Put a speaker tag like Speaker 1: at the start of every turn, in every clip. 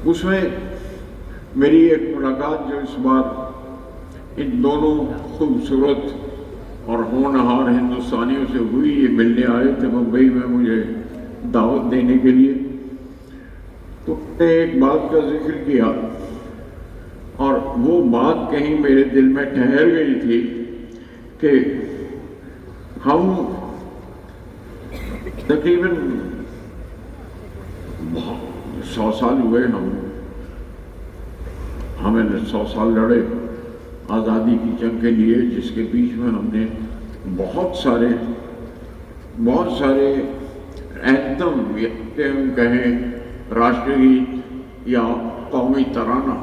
Speaker 1: उसमें मेरी एक मुलाकात जो इस बार इन दोनों खूबसूरत और होनहार हिंदुस्तानियों से हुई, ये मिलने आए थे मुंबई में मुझे दावत देने के लिए। तो मैंने एक बात का जिक्र किया और वो बात कहीं मेरे दिल में ठहर गई थी कि हम तकरीबन 100 साल हुए, हमें 100 साल लड़े आज़ादी की जंग के लिए, जिसके बीच में हमने बहुत सारे एंथम हम कहें, राष्ट्रगीत या कौमी तराना,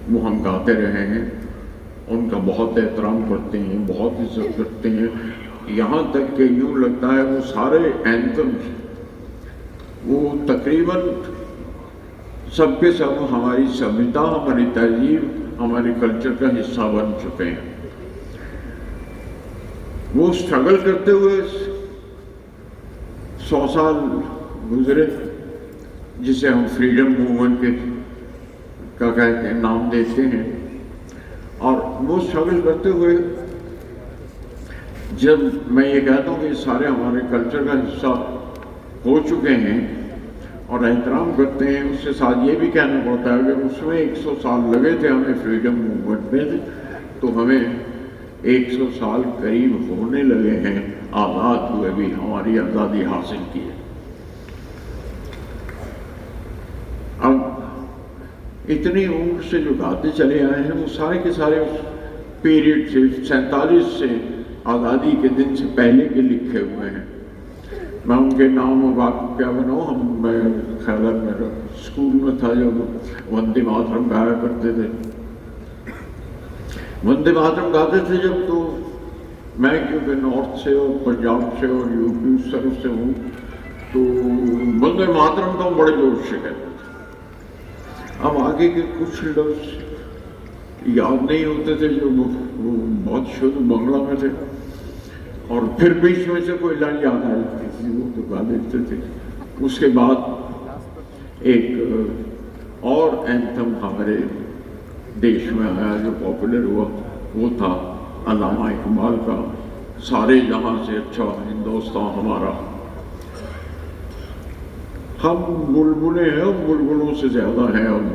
Speaker 1: वो हम गाते रहे हैं। उनका बहुत एहतराम करते हैं, बहुत इज्जत करते हैं। यहाँ तक कि यूँ लगता है वो सारे एंथम वो तकरीबन सबके सब हमारी सभ्यता, हमारी तहजीब, हमारे कल्चर का हिस्सा बन चुके हैं। वो स्ट्रगल करते हुए 100 साल गुजरे, जिसे हम फ्रीडम मूवमेंट का कहते हैं, नाम देते हैं। और वो स्ट्रगल करते हुए जब मैं ये कहता हूँ कि सारे हमारे कल्चर का हिस्सा हो चुके हैं और एहतराम करते हैं, उसके साथ ये भी कहना पड़ता है कि उसमें 100 साल लगे थे हमें फ्रीडम मूवमेंट में, तो हमें 100 साल करीब होने लगे हैं आज़ाद हुए भी, हमारी आज़ादी हासिल की है। अब इतनी उम्र से जो गाते चले आए हैं वो सारे के सारे उस पीरियड से 47 से आज़ादी के दिन से पहले के लिखे हुए हैं। मैं उनके नाम वाक़ क्या बनाऊँ, मैं ख्याल मेरा स्कूल में था जब वंदे मातरम गाया करते थे, वंदे मातरम गाते थे जब, तो मैं क्योंकि नॉर्थ से और पंजाब से और यूपी उस तरफ से हूँ, तो वंदे मातरम तो बड़े जोर से कहते थे। अब आगे के कुछ लफ्ज़ याद नहीं होते थे जो वो बहुत शुद्ध बांग्ला में थे, और फिर बीच में से कोई लाइन याद आ जाती थी, वो तो गा देते थे। उसके बाद एक और एंथम हमारे देश में आया जो पॉपुलर हुआ, वो था अल्लामा इकबाल का, सारे जहां से अच्छा हिंदुस्तान हमारा। हम बुलबुलें हैं, बुलबुलों से ज़्यादा हैं हम,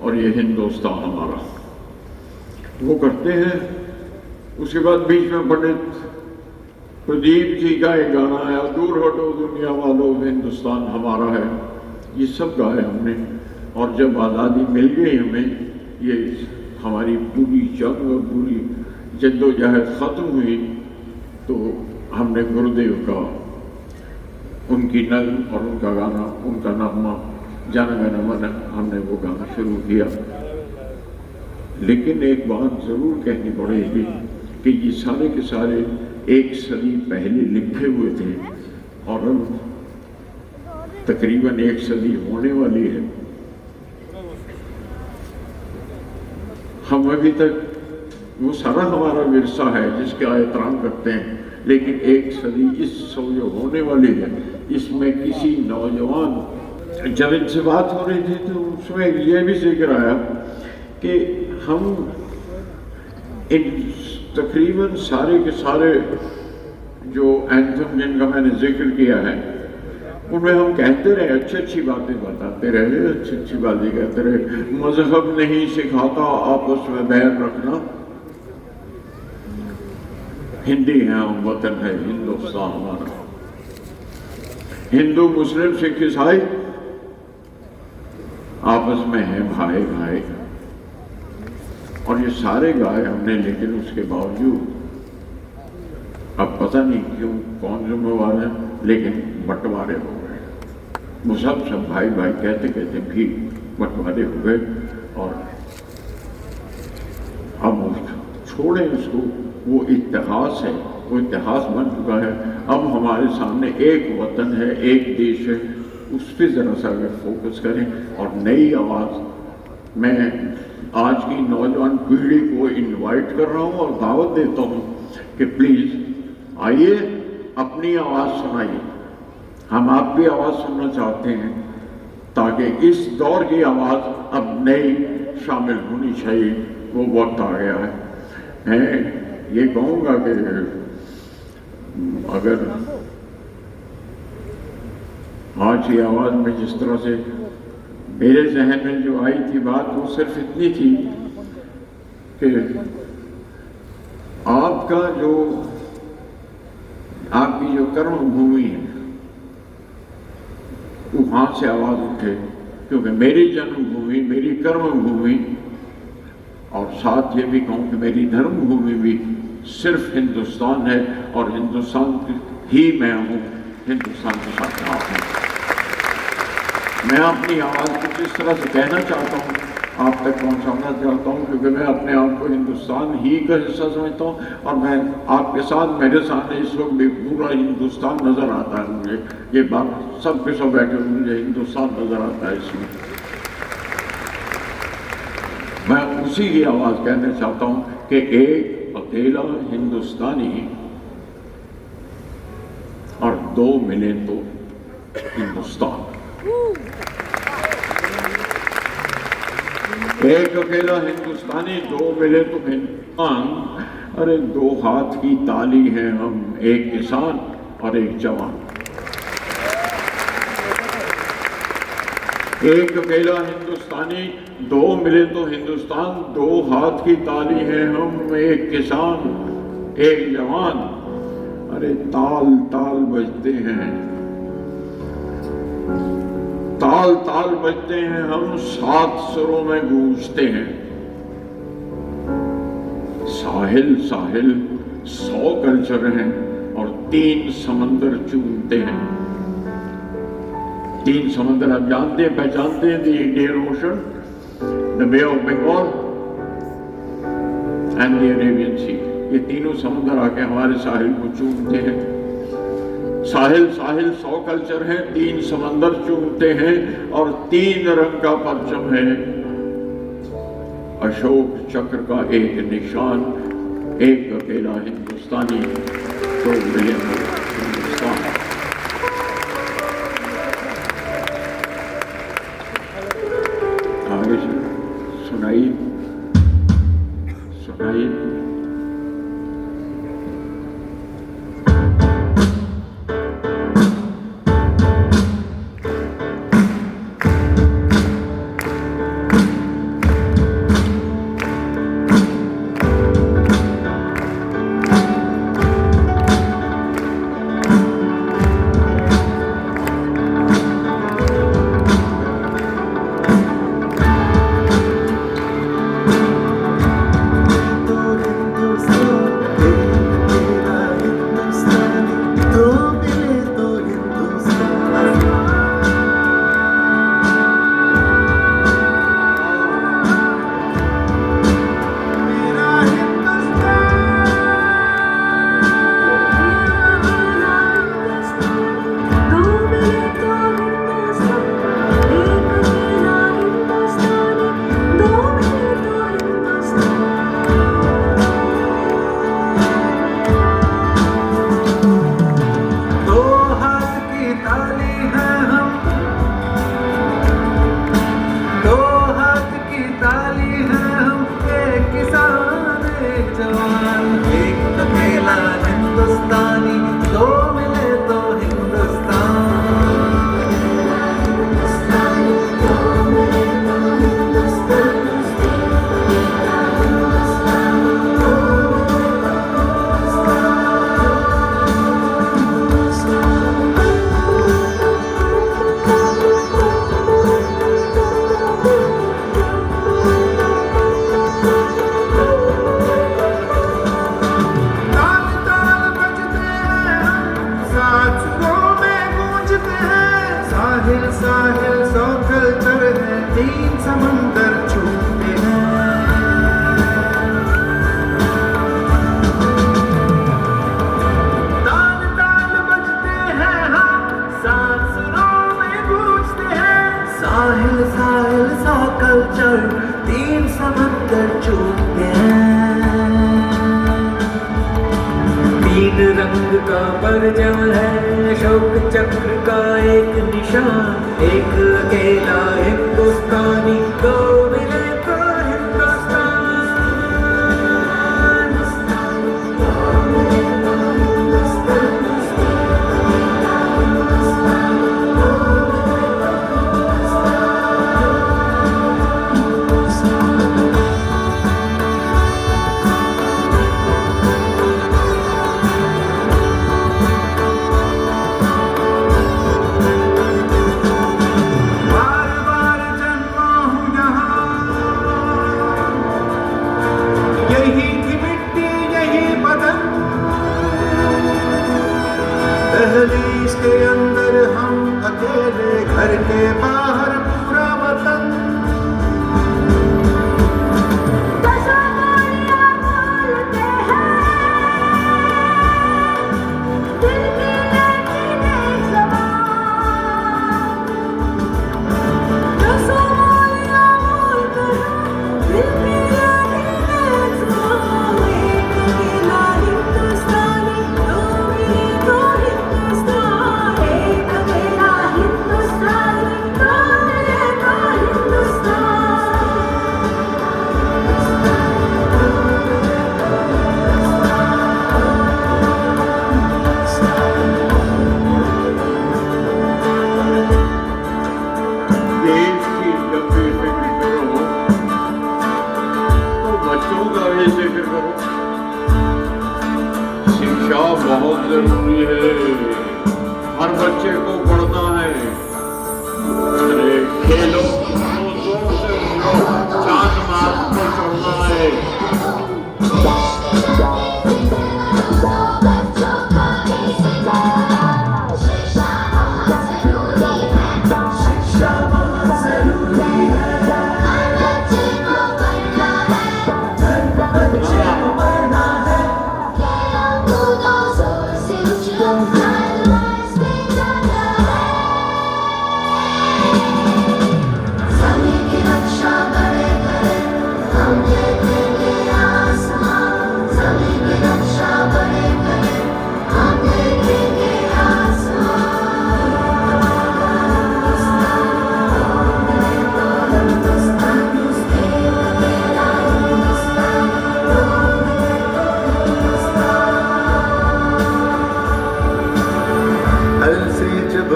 Speaker 1: और ये हिंदुस्तान हमारा, वो करते हैं। उसके बाद बीच में पंडित प्रदीप जी का एक गाना आया, दूर हटो दुनिया वालों हिंदुस्तान हमारा है, ये सब गाए हमने। और जब आज़ादी मिल गई हमें, ये हमारी पूरी जंग और पूरी जद्दोजहद ख़त्म हुई, तो हमने गुरुदेव का, उनकी नज़्म और उनका गाना, उनका नग़मा जन गण मन, हमने वो गाना शुरू किया। लेकिन एक बात ज़रूर कहनी पड़ेगी कि ये सारे के सारे एक सदी पहले लिखे हुए थे और अब तकरीबन एक सदी होने वाली है। हम अभी तक वो सारा हमारा विरसा है जिसका एहतराम करते हैं, लेकिन एक सदी इस जो होने वाली है, इसमें किसी नौजवान, जब इनसे बात हो रही थी तो उसमें यह भी जिक्र आया कि हम इन तकरीबन सारे के सारे जो एंथम जिनका मैंने जिक्र किया है, उनमें हम कहते रहे, अच्छी अच्छी बातें बताते रहे, अच्छी अच्छी बातें कहते रहे। मजहब नहीं सिखाता आपस में बैर रखना, हिंदी है हम, वतन है हिंदुस्तान हमारा। हिंदू मुस्लिम सिख ईसाई आपस में है भाई भाई, और ये सारे गाए हमने। लेकिन उसके बावजूद अब पता नहीं क्यों कौन जिम्मेवार है, लेकिन बंटवारे हो गए। वो सब भाई भाई कहते कहते भी बंटवारे हो गए, और अब छोड़े उसको, वो इतिहास है, वो इतिहास बन चुका है। अब हमारे सामने एक वतन है, एक देश है, उस पर ज़रा सा अगर फोकस करें और नई आवाज़। मैं आज की नौजवान पीढ़ी को इनवाइट कर रहा हूँ और दावत देता हूँ कि प्लीज़ आइए, अपनी आवाज़ सुनाइए। हम आपकी आवाज़ सुनना चाहते हैं, ताकि कि इस दौर की आवाज़ अब नई शामिल होनी चाहिए, वो वक्त आ गया है। मैं ये कहूँगा कि अगर आज की आवाज़ में जिस तरह से मेरे जहन में जो आई थी बात, वो सिर्फ इतनी थी कि आपकी जो कर्म भूमि है वहाँ से आवाज़ उठे, क्योंकि मेरी जन्मभूमि, मेरी कर्म भूमि, और साथ ये भी कहूँ कि मेरी धर्म भूमि भी सिर्फ हिंदुस्तान है, और हिंदुस्तान ही मैं हूँ, हिंदुस्तान के साथ आप हूँ। मैं अपनी आवाज़ कुछ इस तरह से कहना चाहता हूँ, आप तक पहुँचाना चाहता हूँ, क्योंकि मैं अपने आप को हिंदुस्तान ही का हिस्सा समझता हूँ, और मैं आपके साथ, मेरे सामने इस वक्त भी पूरा हिंदुस्तान नज़र आता है मुझे। ये बात सब के सब बैठे हुए मुझे हिंदुस्तान नज़र आता है इसमें। मैं उसी की आवाज़ कहना चाहता हूँ कि एक अकेला हिंदुस्तानी और दो मिले तो हिंदुस्तान। एक अकेला हिंदुस्तानी, दो मिले तो हिंदुस्तान। अरे दो हाथ की ताली है हम, एक किसान और एक जवान। एक अकेला हिंदुस्तानी, दो मिले तो हिंदुस्तान, दो हाथ की ताली है हम, एक किसान एक जवान। अरे ताल ताल बजते हैं, ताल ताल बजते हैं हम, सात सुरों में गूंजते हैं। साहिल साहिल 100 कल्चर हैं और 3 समंदर चूमते हैं। 3 समंदर आप जानते हैं, पहचानते हैं, the Indian Ocean, the Bay of Bengal and the Arabian Sea. ये तीनों समंदर आके हमारे साहिल को चूमते हैं। साहिल साहिल 100 कल्चर हैं, 3 समंदर चूमते हैं, और 3 रंग का परचम है। अशोक चक्र का एक निशान, एक अकेला हिंदुस्तानी, दो मिले हिंदुस्तान। आगे सुनाइए सुनाइए।
Speaker 2: का परचम है, अशोक चक्र का एक निशान, एक अकेला
Speaker 1: देश की जब भी फिक्र करो तो बच्चों का भी जिक्र करो। शिक्षा बहुत जरूरी है, हर बच्चे को पढ़ना है। अरे खेलो जोर से बोलो, चांद मार्ग को चढ़ना है।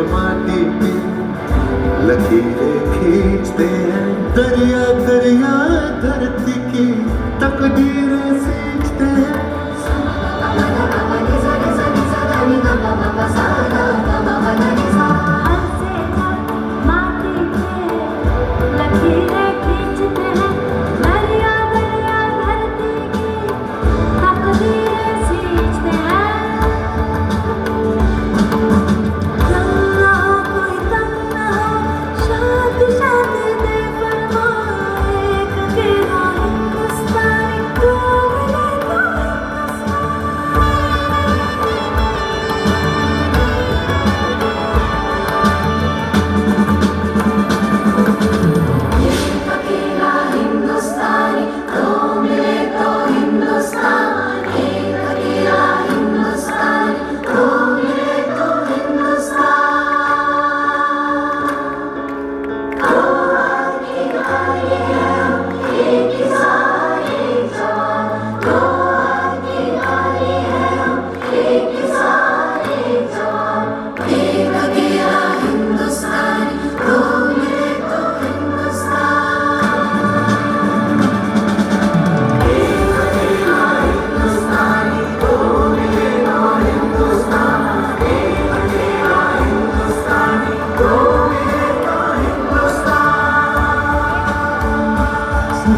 Speaker 2: माटी पे लकीरें खींचते हैं, दरिया दरिया धरती की तकदीरें सींचते हैं।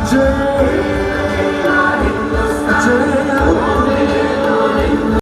Speaker 2: जय